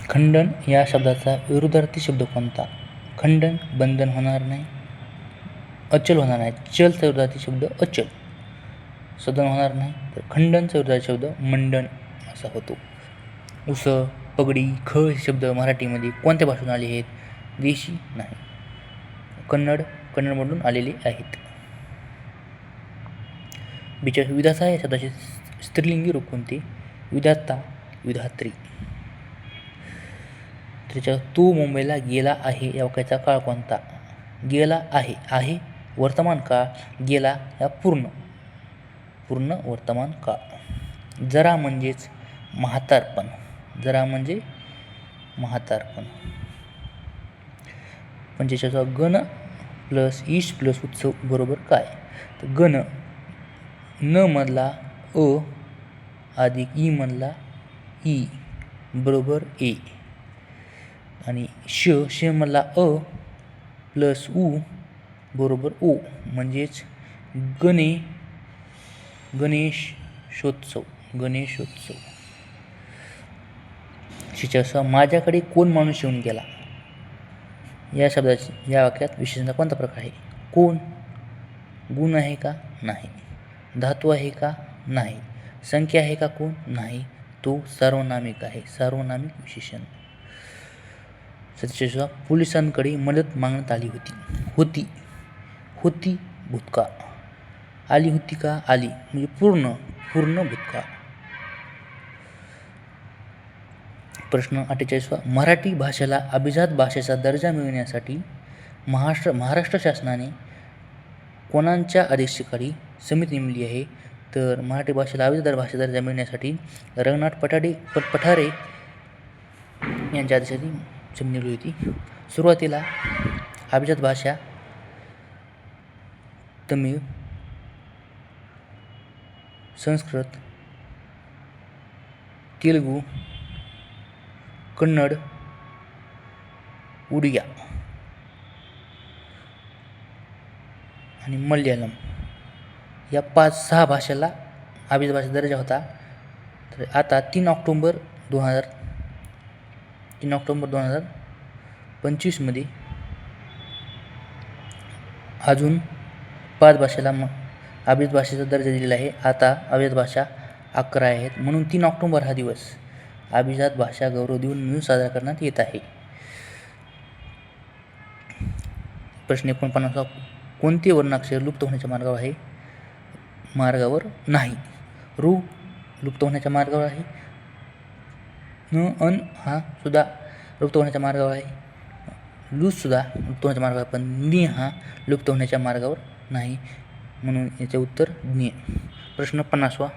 खंडन या शब्दाचा विरुद्धार्थी शब्द कोणता? खंडन बंधन होणार नाही, अचल होणार नाही. चलचा विरुद्धार्थी शब्द अचल. सदन होणार नाही, तर खंडनचा विरुद्धार्थी शब्द मंडन असा होतो. उस, पगडी, ख हे शब्द मराठीमध्ये कोणत्या भाषेतून आले आहेत? देशी नाही, कन्नडमधून आलेले आहेत. विधाता या शब्दाचे स्त्रीलिंगी रूप कोणते? विधाता, विधात्री. त्याच्या तो मुंबईला गेला आहे या वाक्याचा काळ कोणता? गेला आहे. आहे वर्तमान काळ, गेला या पूर्ण वर्तमान काळ. जरा म्हणजेच म्हातारपण. जरा म्हणजे म्हातारपण. 45 गण प्लस ईश प्लस उत्सव बरोबर काय? तर गण न मधला अ अधिक ई मधला ई बरोबर ए, आणि श मधला अ प्लस उ बरोबर ओ, म्हणजेच गणेशोत्सव. माझ्याकडे कोण माणूस येऊन गेला या शब्दाची या वाक्यात विशेषणचा कोणता प्रकार आहे? कोण गुण आहे का? नाही. धातू आहे का? नाही. संख्या आहे का? कोण? नाही. तो सार्वनामिक आहे, सार्वनामिक विशेषण. 47 पोलिसांकडे मदत मागण्यात आली होती. होती भूतकाळ. आली होती का? आली म्हणजे पूर्ण भूतकाळ. प्रश्न 48 मराठी भाषेला अभिजात भाषेचा दर्जा मिळविण्यासाठी महाराष्ट्र शासनाने कोणाच्या आदेशाखाली समिती नेमली आहे? तर मराठी भाषेला अभिजात भाषेचा दर्जा मिळण्यासाठी रंगनाथ पठारे यांच्या आदेशाने समिती नेमली होती. सुरुवातीला अभिजात भाषा तमिळ, संस्कृत, तेलुगू, कन्नड, उडिया आणि मल्याळम या 5-6 भाषेला अभिजात भाषेचा दर्जा होता. तर आता 3 ऑक्टोबर 2025 मध्ये अजून 5 भाषेला अभिजात भाषेचा दर्जा दिलेला आहे. आता अभिजात भाषा 11 आहेत. म्हणून 3 ऑक्टोबर हा दिवस अभिजात भाषा गौरव दिन म्हणून साजरा करण्यात येत आहे. प्रश्न 49 कोणते वर्णाक्षर लुप्त होण्याच्या मार्गावर आहे? मार्गावर नाही. रू लुप्त होण्याच्या मार्गावर आहे. न अन हा सुद्धा लुप्त होण्याच्या मार्गावर आहे. लू सुद्धा लुप्त होण्याच्या मार्गावर, पण नि हा लुप्त होण्याच्या मार्गावर नाही. म्हणून याचे उत्तर नि. प्रश्न 50